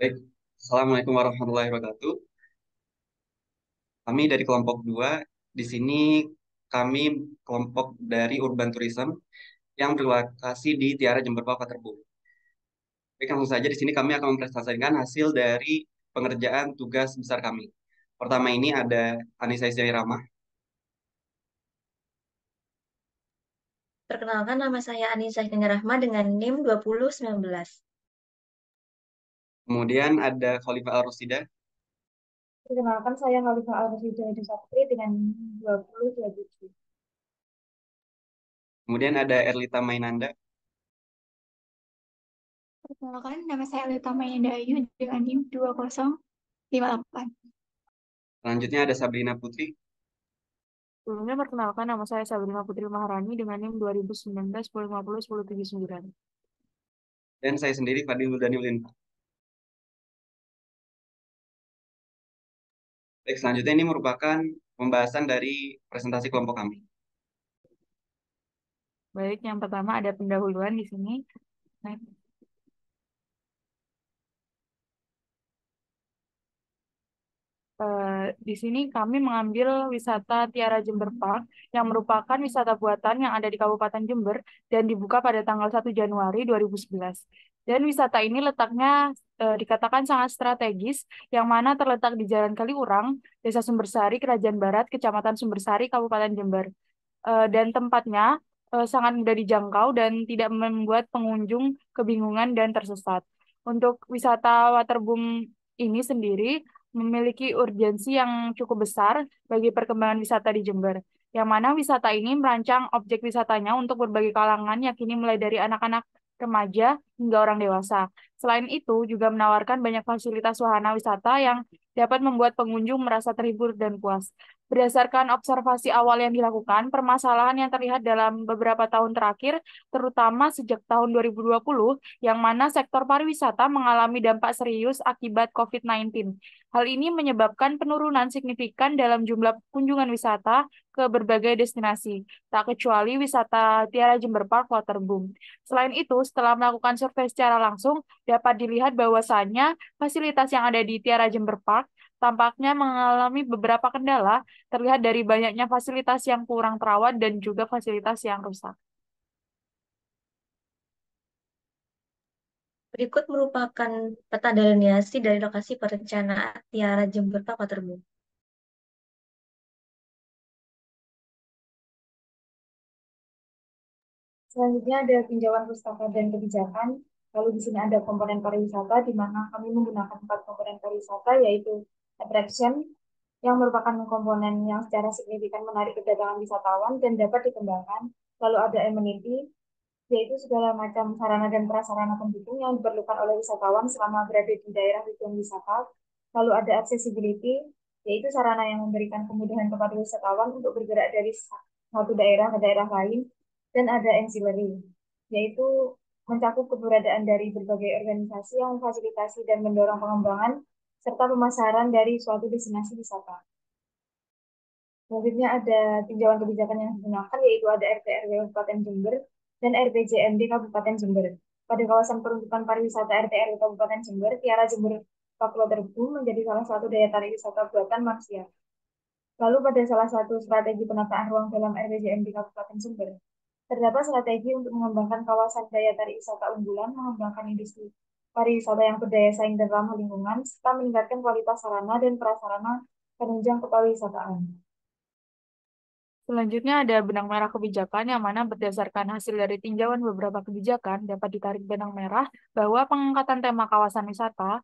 Baik, Assalamualaikum warahmatullahi wabarakatuh. Kami dari kelompok 2, di sini kami kelompok dari Urban Tourism yang berlokasi di Tiara Jember Terbu. Baik, langsung saja di sini kami akan mempresentasikan hasil dari pengerjaan tugas besar kami. Pertama ini ada Anissa Isyairama, Perkenalkan nama saya Anissa Rahma dengan NIM 2019. kemudian ada Khalifah Al-Rusida, Perkenalkan saya Khalifah Al-Rashida Sapri dengan 2027. kemudian ada Erlita Mainanda, Perkenalkan, nama saya Lita Mayanda Ayu dengan NIM 2058. selanjutnya ada Sabrina Putri, Sebelumnya perkenalkan nama saya Sabrina Putri Maharani dengan NIM 2019 1050 1079. dan saya sendiri Fadil Daniulin. Baik, selanjutnya ini merupakan pembahasan dari presentasi kelompok kami. Baik, yang pertama ada pendahuluan di sini. Nah, di sini kami mengambil wisata Tiara Jember Park yang merupakan wisata buatan yang ada di Kabupaten Jember dan dibuka pada tanggal 1 Januari 2011. Dan wisata ini letaknya dikatakan sangat strategis, yang mana terletak di Jalan Kaliurang, Desa Sumbersari, Kerajaan Barat, Kecamatan Sumbersari, Kabupaten Jember. Dan tempatnya sangat mudah dijangkau dan tidak membuat pengunjung kebingungan dan tersesat. Untuk wisata waterboom ini sendiri memiliki urgensi yang cukup besar bagi perkembangan wisata di Jember, yang mana wisata ini merancang objek wisatanya untuk berbagai kalangan, yakni mulai dari anak-anak, remaja, hingga orang dewasa. Selain itu, juga menawarkan banyak fasilitas wahana wisata yang dapat membuat pengunjung merasa terhibur dan puas. Berdasarkan observasi awal yang dilakukan, permasalahan yang terlihat dalam beberapa tahun terakhir, terutama sejak tahun 2020, yang mana sektor pariwisata mengalami dampak serius akibat COVID-19. Hal ini menyebabkan penurunan signifikan dalam jumlah kunjungan wisata ke berbagai destinasi, tak kecuali wisata Tiara Jember Park Waterboom. Selain itu, setelah melakukan survei secara langsung, dapat dilihat bahwasannya fasilitas yang ada di Tiara Jember Park tampaknya mengalami beberapa kendala, terlihat dari banyaknya fasilitas yang kurang terawat dan juga fasilitas yang rusak. Berikut merupakan peta delineasi dari lokasi perencanaan Tiara Jember Park Waterboom. Selanjutnya ada tinjauan pustaka dan kebijakan. Lalu di sini ada komponen pariwisata, di mana kami menggunakan 4 komponen pariwisata, yaitu attraction, yang merupakan komponen yang secara signifikan menarik kedatangan wisatawan dan dapat dikembangkan. Lalu ada amenity, yaitu segala macam sarana dan prasarana pendukung yang diperlukan oleh wisatawan selama berada di daerah tujuan wisata. Lalu ada accessibility, yaitu sarana yang memberikan kemudahan kepada wisatawan untuk bergerak dari satu daerah ke daerah lain. Dan ada ancillary, yaitu mencakup keberadaan dari berbagai organisasi yang memfasilitasi dan mendorong pengembangan serta pemasaran dari suatu destinasi wisata. Selanjutnya ada tinjauan kebijakan yang digunakan, yaitu ada RT/RW Kabupaten Jember dan RPJMD Kabupaten Jember. Pada kawasan peruntukan pariwisata RT/RW Kabupaten Jember, Tiara Jember Park Waterboom menjadi salah satu daya tarik wisata buatan manusia. Lalu pada salah satu strategi penataan ruang dalam RPJMD Kabupaten Jember, terdapat strategi untuk mengembangkan kawasan daya tarik wisata unggulan, mengembangkan industri pariwisata yang berdaya saing dan ramah lingkungan, serta meningkatkan kualitas sarana dan prasarana penunjang kepariwisataan. Selanjutnya ada benang merah kebijakan, yang mana berdasarkan hasil dari tinjauan beberapa kebijakan dapat ditarik benang merah bahwa pengangkatan tema kawasan wisata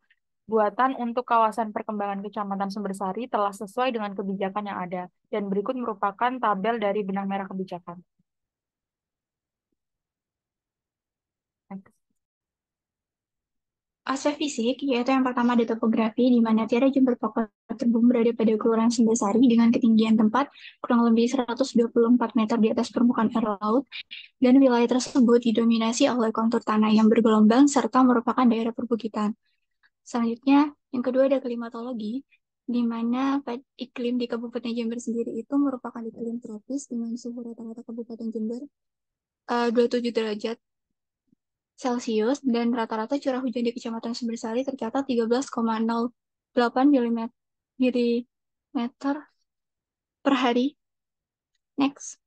buatan untuk kawasan perkembangan Kecamatan Sumbersari telah sesuai dengan kebijakan yang ada, dan berikut merupakan tabel dari benang merah kebijakan. Next. Aspek fisik, yaitu yang pertama ada topografi, di mana Tiara Jember Park Waterboom berada pada Kelurahan Sumbersari dengan ketinggian tempat kurang lebih 124 meter di atas permukaan air laut, dan wilayah tersebut didominasi oleh kontur tanah yang bergelombang serta merupakan daerah perbukitan. Selanjutnya, yang kedua ada klimatologi, di mana iklim di Kabupaten Jember sendiri itu merupakan iklim tropis dengan suhu rata-rata Kabupaten Jember 27 derajat Celcius dan rata-rata curah hujan di Kecamatan Sumbersari tercatat 13,08 milimeter per hari. Next.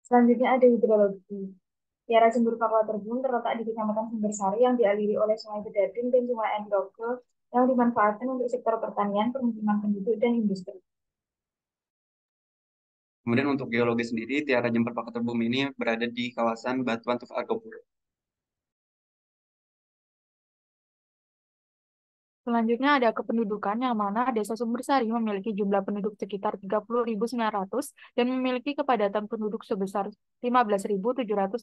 Selanjutnya ada hidrologi. Kiara Jember Papua Terbun terletak di Kecamatan Sumbersari yang dialiri oleh Sungai Bedadung dan Sungai Endoke yang dimanfaatkan untuk sektor pertanian, permukiman penduduk, dan industri. Kemudian untuk geologi sendiri, Tiara Jember Pakuterbum ini berada di kawasan Batuan Tuf Argopuro. Selanjutnya ada kependudukan yang mana Desa Sumbersari memiliki jumlah penduduk sekitar 30.900 dan memiliki kepadatan penduduk sebesar 15.777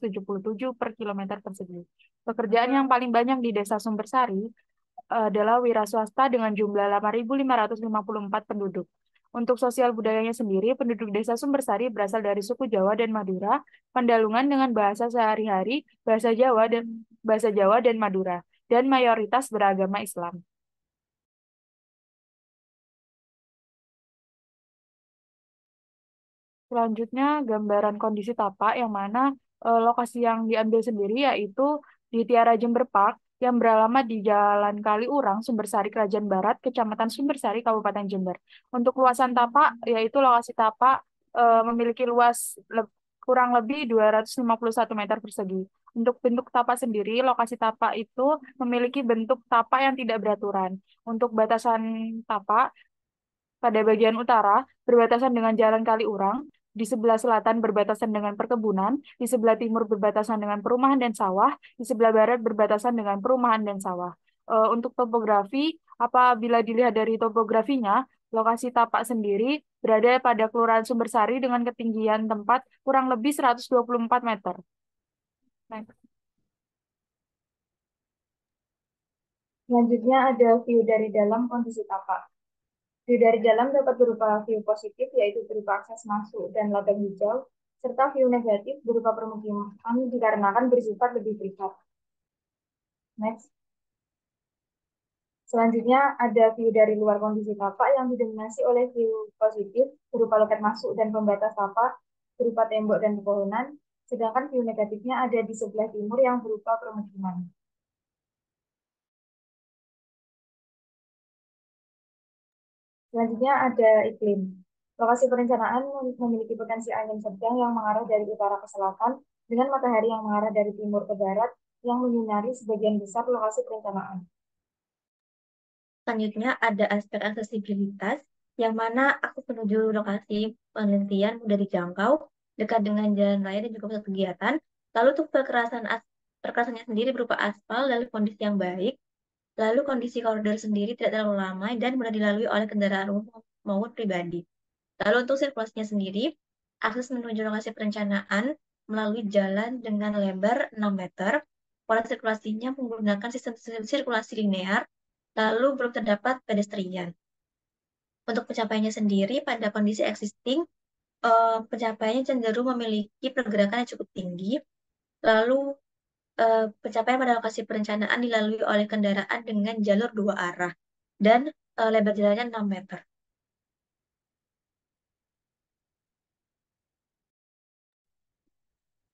per kilometer persegi. Pekerjaan yang paling banyak di Desa Sumbersari adalah wira swasta dengan jumlah 8.554 penduduk. Untuk sosial budayanya sendiri, penduduk Desa Sumbersari berasal dari suku Jawa dan Madura, Pandalungan dengan bahasa sehari-hari, bahasa Jawa dan Madura, dan mayoritas beragama Islam. Selanjutnya, gambaran kondisi tapak yang mana lokasi yang diambil sendiri yaitu di Tiara Jember Park yang beralamat di Jalan Kaliurang, Sumbersari, Krajan Barat, Kecamatan Sumbersari, Kabupaten Jember. Untuk luasan tapak, yaitu lokasi tapak memiliki luas kurang lebih 251 meter persegi. Untuk bentuk tapak sendiri, lokasi tapak itu memiliki bentuk tapak yang tidak beraturan. Untuk batasan tapak, pada bagian utara berbatasan dengan Jalan Kaliurang, di sebelah selatan berbatasan dengan perkebunan, di sebelah timur berbatasan dengan perumahan dan sawah, di sebelah barat berbatasan dengan perumahan dan sawah. Untuk topografi, apabila dilihat dari topografinya, lokasi tapak sendiri berada pada Kelurahan Sumbersari dengan ketinggian tempat kurang lebih 124 meter. Next. Selanjutnya ada view dari dalam kondisi tapak. View dari dalam dapat berupa view positif, yaitu berupa akses masuk dan ladang hijau, serta view negatif berupa permukiman dikarenakan bersifat lebih privat. Next. Selanjutnya ada view dari luar kondisi tapak yang didominasi oleh view positif berupa loket masuk dan pembatas tapak berupa tembok dan pepohonan, sedangkan view negatifnya ada di sebelah timur yang berupa permukiman. Selanjutnya ada iklim. Lokasi perencanaan memiliki potensi angin sedang yang mengarah dari utara ke selatan dengan matahari yang mengarah dari timur ke barat yang menyinari sebagian besar lokasi perencanaan. Selanjutnya ada aspek aksesibilitas, yang mana akses menuju lokasi penelitian mudah dijangkau, dekat dengan jalan raya dan juga pusat kegiatan. Lalu untuk perkerasannya sendiri berupa aspal dalam kondisi yang baik. Lalu kondisi koridor sendiri tidak terlalu ramai dan mudah dilalui oleh kendaraan umum maupun pribadi. Lalu untuk sirkulasinya sendiri, akses menuju lokasi perencanaan melalui jalan dengan lebar 6 meter. Pola sirkulasinya menggunakan sistem sirkulasi linear, lalu belum terdapat pedestrian. Untuk pencapaiannya sendiri, pada kondisi existing, pencapaiannya cenderung memiliki pergerakan yang cukup tinggi, lalu pencapaian pada lokasi perencanaan dilalui oleh kendaraan dengan jalur 2 arah, dan lebar jalannya 6 meter.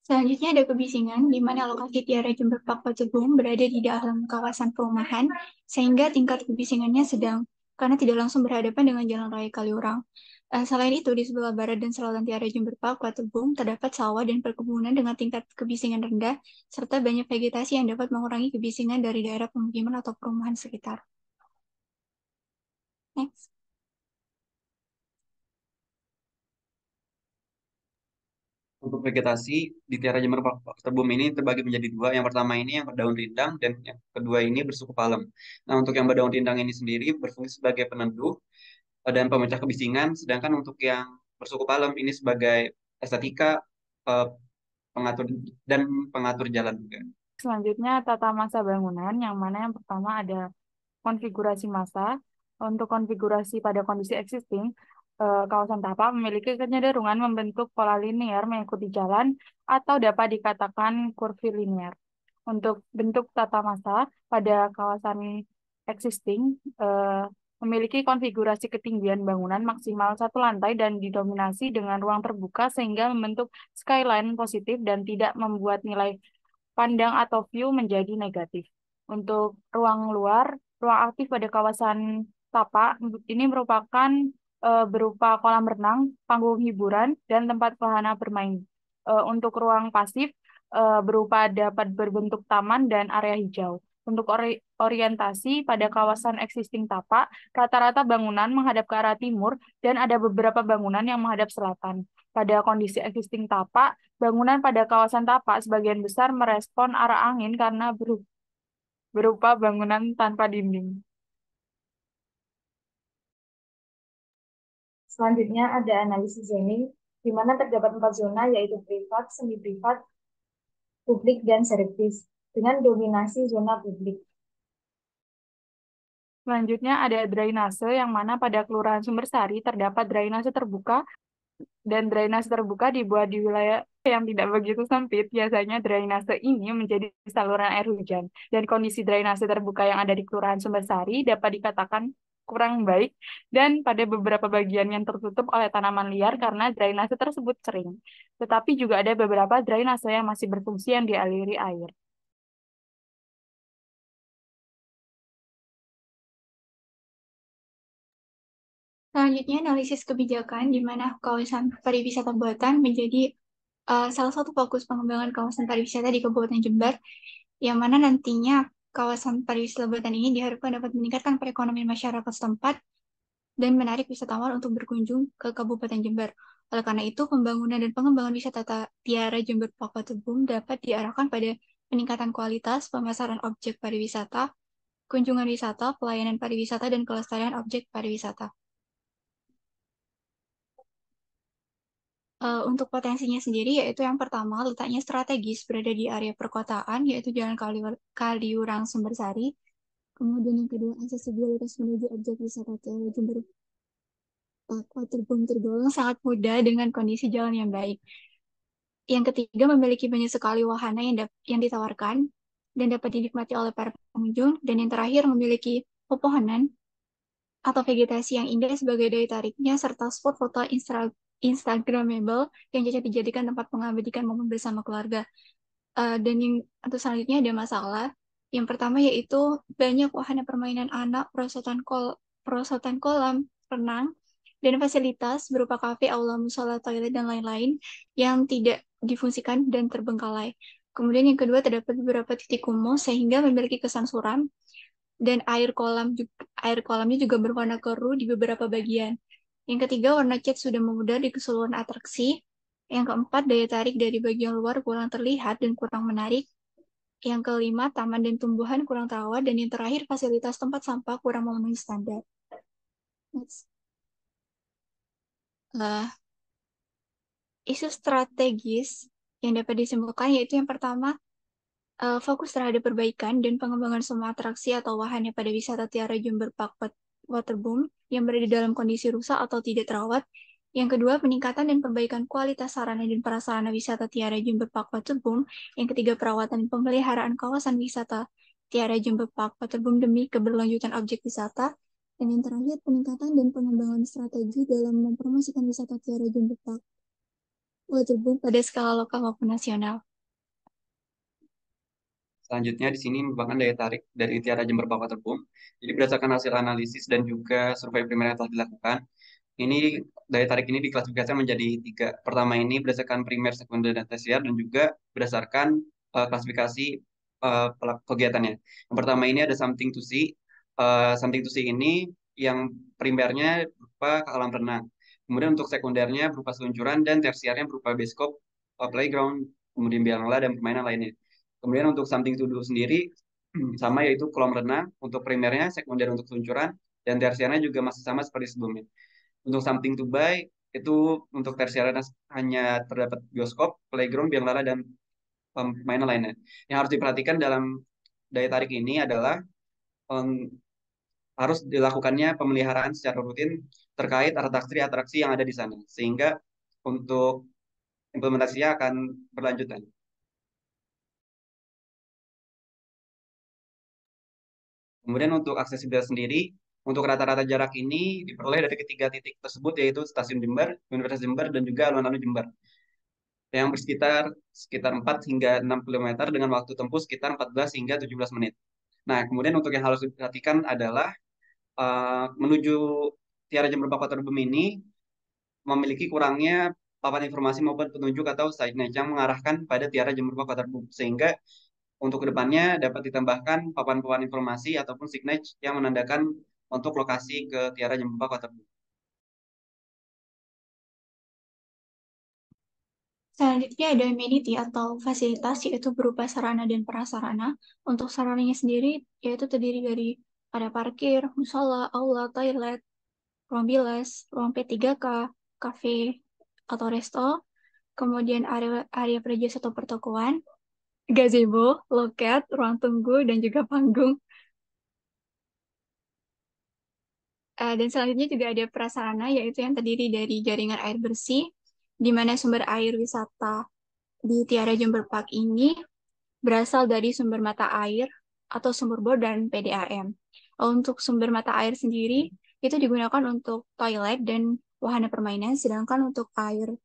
Selanjutnya ada kebisingan, di mana lokasi Tiara Jember Park Patebong berada di dalam kawasan perumahan, sehingga tingkat kebisingannya sedang, karena tidak langsung berhadapan dengan Jalan Raya Kaliurang. Selain itu, di sebelah barat dan selatan Tiara Jember Park Patebong terdapat sawah dan perkebunan dengan tingkat kebisingan rendah, serta banyak vegetasi yang dapat mengurangi kebisingan dari daerah pemukiman atau perumahan sekitar. Next. Untuk vegetasi di Tiara Jember Pakuterbum ini terbagi menjadi dua. Yang pertama ini yang berdaun rindang dan yang kedua ini bersuku palem. Nah, untuk yang berdaun rindang ini sendiri berfungsi sebagai peneduh dan pemecah kebisingan, sedangkan untuk yang bersuku palem ini sebagai estetika, eh, pengatur dan pengatur jalan juga. Selanjutnya tata masa bangunan, yang mana yang pertama ada konfigurasi massa. Untuk konfigurasi pada kondisi existing, kawasan tapak memiliki kecenderungan membentuk pola linear mengikuti jalan atau dapat dikatakan kurvilinear. Untuk bentuk tata massa pada kawasan existing memiliki konfigurasi ketinggian bangunan maksimal 1 lantai dan didominasi dengan ruang terbuka sehingga membentuk skyline positif dan tidak membuat nilai pandang atau view menjadi negatif. Untuk ruang luar, ruang aktif pada kawasan Tapak ini merupakan berupa kolam renang, panggung hiburan, dan tempat wahana bermain. Untuk ruang pasif berupa dapat berbentuk taman dan area hijau. Untuk orientasi pada kawasan existing Tapak, rata-rata bangunan menghadap ke arah timur dan ada beberapa bangunan yang menghadap selatan. Pada kondisi existing Tapak, bangunan pada kawasan Tapak sebagian besar merespon arah angin karena berupa bangunan tanpa dinding. Selanjutnya ada analisis zoning, di mana terdapat 4 zona, yaitu privat, semi-privat, publik, dan service, dengan dominasi zona publik. Selanjutnya ada drainase, yang mana pada Kelurahan Sumbersari terdapat drainase terbuka, dan drainase terbuka dibuat di wilayah yang tidak begitu sempit. Biasanya drainase ini menjadi saluran air hujan, dan kondisi drainase terbuka yang ada di Kelurahan Sumbersari dapat dikatakan kurang baik, dan pada beberapa bagian yang tertutup oleh tanaman liar karena drainase tersebut kering. Tetapi juga ada beberapa drainase yang masih berfungsi yang dialiri air. Selanjutnya, analisis kebijakan, di mana kawasan pariwisata buatan menjadi salah satu fokus pengembangan kawasan pariwisata di Kabupaten Jember, yang mana nantinya kawasan pariwisata buatan ini diharapkan dapat meningkatkan perekonomian masyarakat setempat dan menarik wisatawan untuk berkunjung ke Kabupaten Jember. Oleh karena itu, pembangunan dan pengembangan wisata Tiara Jember Park Waterboom dapat diarahkan pada peningkatan kualitas, pemasaran objek pariwisata, kunjungan wisata, pelayanan pariwisata, dan kelestarian objek pariwisata. Untuk potensinya sendiri, yaitu yang pertama, letaknya strategis berada di area perkotaan, yaitu Jalan Kaliurang Sumbersari. Kemudian yang kedua, aksesibilitas menuju objek wisata Tiara Jember Park Waterboom tergolong sangat mudah dengan kondisi jalan yang baik. Yang ketiga, memiliki banyak sekali wahana yang ditawarkan dan dapat dinikmati oleh para pengunjung. Dan yang terakhir, memiliki pepohonan atau vegetasi yang indah sebagai daya tariknya, serta spot foto Instagramable yang cocok dijadikan tempat mengabadikan momen bersama keluarga. Dan yang untuk selanjutnya ada masalah. Yang pertama yaitu banyak wahana permainan anak, perosotan kolam renang, dan fasilitas berupa kafe, aula, musola, toilet, dan lain-lain yang tidak difungsikan dan terbengkalai. Kemudian yang kedua, terdapat beberapa titik kumuh sehingga memiliki kesan suram, dan air kolamnya juga berwarna keruh di beberapa bagian. Yang ketiga, warna cat sudah memudar di keseluruhan atraksi. Yang keempat, daya tarik dari bagian luar kurang terlihat dan kurang menarik. Yang kelima, taman dan tumbuhan kurang terawat. Dan yang terakhir, fasilitas tempat sampah kurang memenuhi standar. Next. Isu strategis yang dapat disimpulkan yaitu yang pertama, fokus terhadap perbaikan dan pengembangan semua atraksi atau wahana pada wisata Tiara Jember Park Waterboom yang berada dalam kondisi rusak atau tidak terawat. Yang kedua, peningkatan dan perbaikan kualitas sarana dan prasarana wisata Tiara Jember Park Waterboom. Yang ketiga, perawatan dan pemeliharaan kawasan wisata Tiara Jember Park Waterboom demi keberlanjutan objek wisata. Dan yang terakhir, peningkatan dan pengembangan strategi dalam mempromosikan wisata Tiara Jember Park Waterboom pada skala lokal maupun nasional. Selanjutnya di sini merupakan daya tarik dari Tiara Jember Park Waterboom. Jadi berdasarkan hasil analisis dan juga survei primer yang telah dilakukan, ini daya tarik ini diklasifikasikan menjadi 3. Pertama ini berdasarkan primer, sekunder, dan tersier, dan juga berdasarkan klasifikasi kegiatannya. Yang pertama ini ada something to see. Something to see ini yang primernya berupa kolam renang. Kemudian untuk sekundernya berupa seluncuran, dan tersiernya berupa bioskop, playground, kemudian bianala, dan permainan lainnya. Kemudian untuk something to do sendiri sama, yaitu kolam renang untuk primernya, sekunder untuk seluncuran, dan tersiernya juga masih sama seperti sebelumnya. Untuk something to buy itu untuk tersiernya hanya terdapat bioskop, playground, bianglala, dan permainan lainnya. Yang harus diperhatikan dalam daya tarik ini adalah harus dilakukannya pemeliharaan secara rutin terkait atraksi-atraksi yang ada di sana, sehingga untuk implementasinya akan berlanjutan. Kemudian untuk aksesibilitas sendiri, Untuk rata-rata jarak ini diperoleh dari ketiga titik tersebut, yaitu Stasiun Jember, Universitas Jember, dan juga alun-alun Jember, yang bersekitar sekitar 4 hingga 6 kilometer dengan waktu tempuh sekitar 14 hingga 17 menit. Nah, kemudian untuk yang harus diperhatikan adalah menuju Tiara Jember Bakauheni ini memiliki kurangnya papan informasi maupun petunjuk atau signage yang mengarahkan pada Tiara Jember Bakauheni, sehingga untuk kedepannya dapat ditambahkan papan-papan informasi ataupun signage yang menandakan untuk lokasi ke Tiara Jember Bakauheni. Selanjutnya ada amenity atau fasilitas, yaitu berupa sarana dan prasarana. Untuk sarananya sendiri, yaitu terdiri dari area parkir, musola, aula, toilet, ruang bilas, ruang P3K, kafe atau resto, kemudian area perjasa atau pertokoan, gazebo, loket, ruang tunggu, dan juga panggung. Dan selanjutnya juga ada prasarana, yaitu yang terdiri dari jaringan air bersih, di mana sumber air wisata di Tiara Jember Park ini berasal dari sumber mata air atau sumber bor dan PDAM. Untuk sumber mata air sendiri, itu digunakan untuk toilet dan wahana permainan, sedangkan untuk air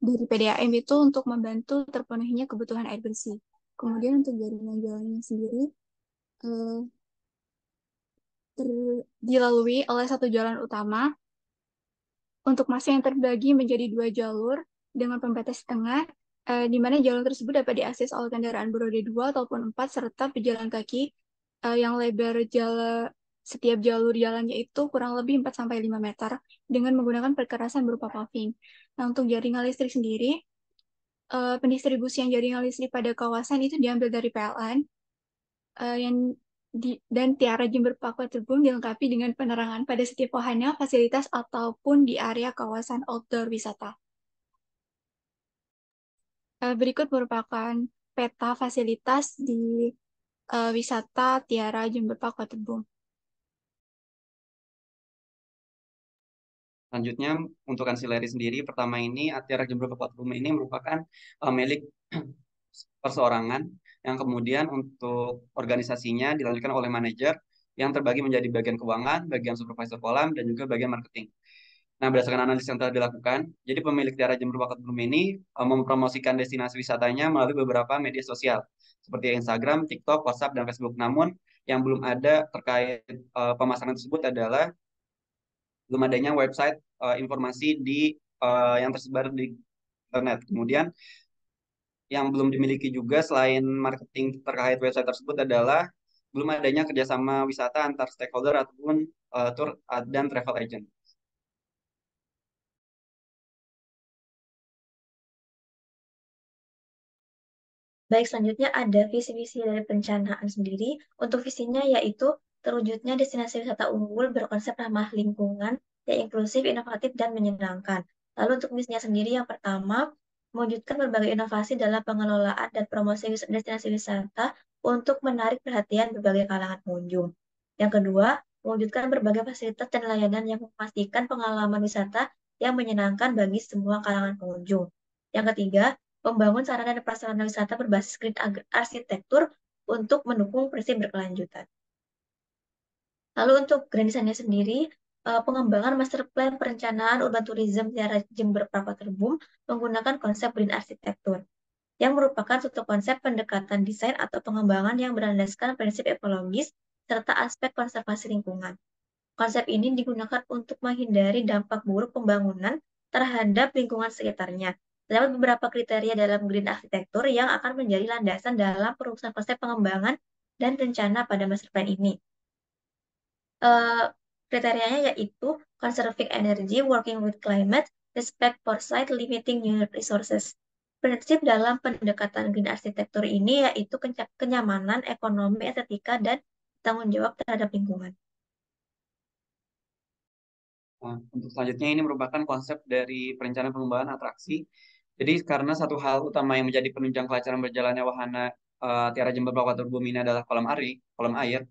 dari PDAM itu untuk membantu terpenuhinya kebutuhan air bersih. Kemudian untuk jaringan jalannya sendiri, eh, dilalui oleh satu jalan utama untuk masa yang terbagi menjadi 2 jalur dengan pembatas tengah, di mana jalur tersebut dapat diakses oleh kendaraan beroda 2 ataupun 4 serta pejalan kaki yang lebar setiap jalur jalannya itu kurang lebih 4-5 meter dengan menggunakan perkerasan berupa paving. Nah, untuk jaringan listrik sendiri, pendistribusian jaringan listrik pada kawasan itu diambil dari PLN, yang dan Tiara Jember Bakauheni dilengkapi dengan penerangan pada setiap wahana, fasilitas, ataupun di area kawasan outdoor wisata. Berikut merupakan peta fasilitas di wisata Tiara Jember Bakauheni. Selanjutnya, untuk ancillary sendiri, pertama ini Tiara Jember Bakauheni ini merupakan milik perseorangan, yang kemudian untuk organisasinya dilanjutkan oleh manajer yang terbagi menjadi bagian keuangan, bagian supervisor kolam, dan juga bagian marketing. Nah, berdasarkan analisis yang telah dilakukan, jadi pemilik Tiara Jember Bakauheni ini mempromosikan destinasi wisatanya melalui beberapa media sosial seperti Instagram, TikTok, WhatsApp, dan Facebook. Namun, yang belum ada terkait pemasaran tersebut adalah belum adanya website informasi yang tersebar di internet. Kemudian, yang belum dimiliki juga selain marketing terkait website tersebut adalah belum adanya kerjasama wisata antar stakeholder ataupun tour dan travel agent. Baik, selanjutnya ada visi-visi dari perencanaan sendiri. Untuk visinya yaitu terwujudnya destinasi wisata unggul berkonsep ramah lingkungan, yang inklusif, inovatif, dan menyenangkan. Lalu untuk misinya sendiri yang pertama, mewujudkan berbagai inovasi dalam pengelolaan dan promosi destinasi wisata untuk menarik perhatian berbagai kalangan pengunjung. Yang kedua, mewujudkan berbagai fasilitas dan layanan yang memastikan pengalaman wisata yang menyenangkan bagi semua kalangan pengunjung. Yang ketiga, membangun sarana dan prasarana wisata berbasis green arsitektur untuk mendukung prinsip berkelanjutan. Lalu untuk grand design-nya sendiri, pengembangan master plan perencanaan urban tourism Tiara Jember Bakauheni menggunakan konsep green arsitektur, yang merupakan suatu konsep pendekatan desain atau pengembangan yang berlandaskan prinsip ekologis serta aspek konservasi lingkungan. Konsep ini digunakan untuk menghindari dampak buruk pembangunan terhadap lingkungan sekitarnya. Terdapat beberapa kriteria dalam green arsitektur yang akan menjadi landasan dalam perumusan konsep pengembangan dan rencana pada master plan ini. Kriterianya yaitu conserving energy, working with climate, respect for site, limiting new resources. Prinsip dalam pendekatan green arsitektur ini yaitu kenyamanan, ekonomi, estetika, dan tanggung jawab terhadap lingkungan. Nah, untuk selanjutnya ini merupakan konsep dari perencanaan pengembangan atraksi. Jadi karena satu hal utama yang menjadi penunjang kelancaran berjalannya wahana Tiara Jember Bakauheni ini adalah kolam air.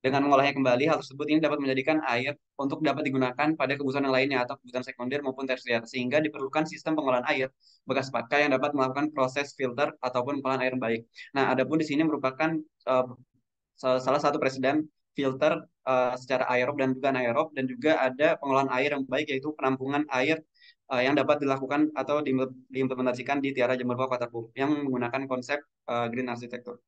Dengan mengolahnya kembali, hal tersebut ini dapat menjadikan air untuk dapat digunakan pada kebutuhan yang lainnya atau kebutuhan sekunder maupun tersier, sehingga diperlukan sistem pengolahan air bekas pakai yang dapat melakukan proses filter ataupun pengolahan air baik. Nah, adapun di sini merupakan salah satu presiden filter secara aerob dan juga anaerob, dan juga ada pengolahan air yang baik, yaitu penampungan air yang dapat dilakukan atau diimplementasikan di Tiara Jember Park Waterboom yang menggunakan konsep green architecture.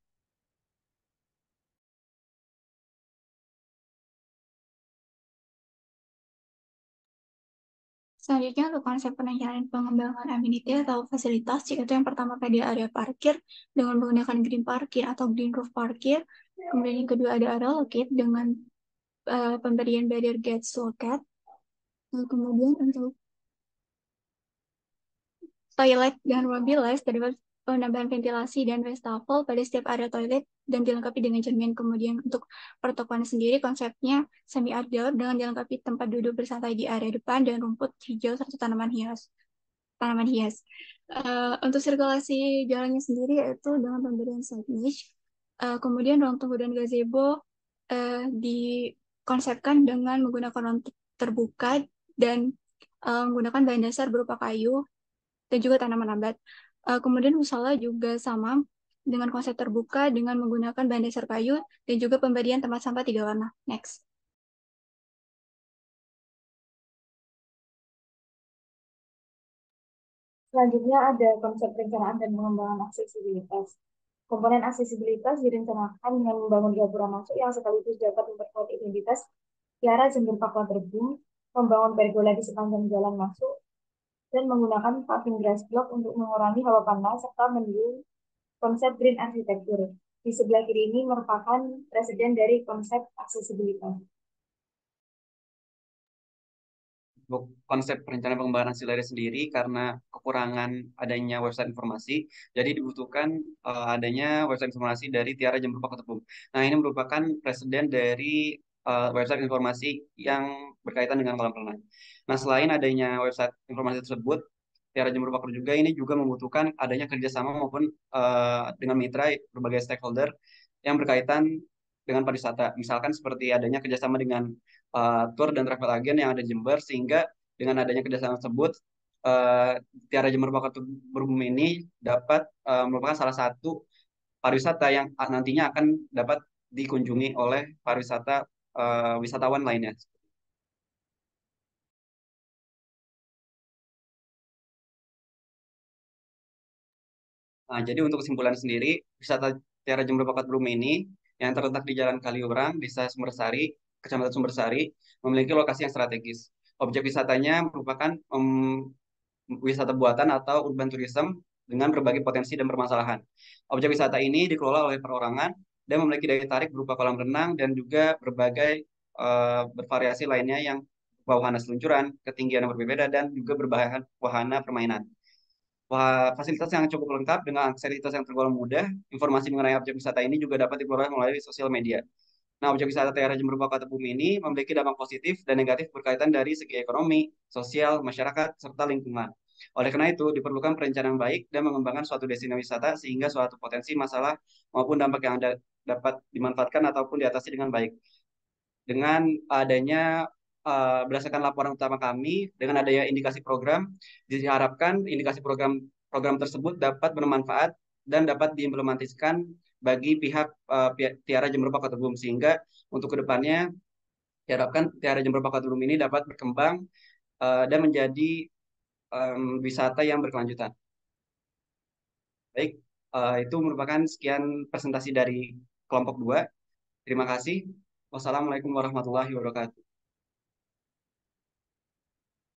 Selanjutnya untuk konsep perencanaan pengembangan amenity atau fasilitas, yaitu yang pertama pada area parkir dengan menggunakan green parkir atau green roof parkir. Kemudian yang kedua ada area locate dengan pemberian barrier gates loket. Kemudian untuk toilet dan mobilize terdapat penambahan ventilasi dan wastafel pada setiap area toilet dan dilengkapi dengan cermin. Kemudian untuk pertokoan sendiri konsepnya semi outdoor dengan dilengkapi tempat duduk bersantai di area depan dan rumput hijau serta tanaman hias. Untuk sirkulasi jalannya sendiri yaitu dengan pemberian side niche. Kemudian ruang tunggu dan gazebo dikonsepkan dengan menggunakan ruang terbuka dan menggunakan bahan dasar berupa kayu dan juga tanaman lambat. Kemudian musala juga sama dengan konsep terbuka dengan menggunakan bahan dasar kayu dan juga pemberian tempat sampah 3 warna. Next. Selanjutnya ada konsep perencanaan dan pengembangan aksesibilitas. Komponen aksesibilitas direncanakan dengan membangun gapura masuk yang sekaligus dapat memperkuat identitas Tiara Jember Park Waterboom, membangun pergola di sepanjang jalan masuk, dan menggunakan paving grass block untuk mengurangi hawa panas serta mendukung konsep green architecture. Di sebelah kiri ini merupakan presiden dari konsep aksesibilitas. Konsep perencanaan pengembangan hasil air sendiri karena kekurangan adanya website informasi, jadi dibutuhkan adanya website informasi dari Tiara Jember Park Waterboom. Nah, ini merupakan presiden dari website informasi yang berkaitan dengan kolam renang. Nah, selain adanya website informasi tersebut, Tiara Jember Park juga ini juga membutuhkan adanya kerjasama maupun dengan mitra berbagai stakeholder yang berkaitan dengan pariwisata. Misalkan seperti adanya kerjasama dengan tour dan travel agen yang ada di Jember, sehingga dengan adanya kerjasama tersebut Tiara Jember Park ini dapat merupakan salah satu pariwisata yang nantinya akan dapat dikunjungi oleh wisatawan lainnya. Nah, jadi untuk kesimpulan sendiri, wisata Tiara Jember Park ini yang terletak di Jalan Kaliurang, Desa Sumbersari, Kecamatan Sumbersari, memiliki lokasi yang strategis. Objek wisatanya merupakan wisata buatan atau urban tourism dengan berbagai potensi dan permasalahan. Objek wisata ini dikelola oleh perorangan dan memiliki daya tarik berupa kolam renang dan juga berbagai bervariasi lainnya yang wahana seluncuran, ketinggian yang berbeda, dan juga berbahan wahana permainan. Fasilitas yang cukup lengkap dengan aksesibilitas yang tergolong mudah, informasi mengenai objek wisata ini juga dapat diperoleh melalui sosial media. Nah, objek wisata Tiara Jember Park ini memiliki dampak positif dan negatif berkaitan dari segi ekonomi, sosial, masyarakat, serta lingkungan. Oleh karena itu, diperlukan perencanaan baik dan mengembangkan suatu destinasi wisata sehingga suatu potensi masalah maupun dampak yang ada dapat dimanfaatkan ataupun diatasi dengan baik. Dengan adanya berdasarkan laporan utama kami, dengan adanya indikasi program, diharapkan indikasi program tersebut dapat bermanfaat dan dapat diimplementasikan bagi pihak Tiara Jember Park Waterboom, sehingga untuk kedepannya diharapkan Tiara Jember Park Waterboom ini dapat berkembang dan menjadi wisata yang berkelanjutan. Baik, itu merupakan sekian presentasi dari kelompok 2. Terima kasih. Wassalamualaikum warahmatullahi wabarakatuh.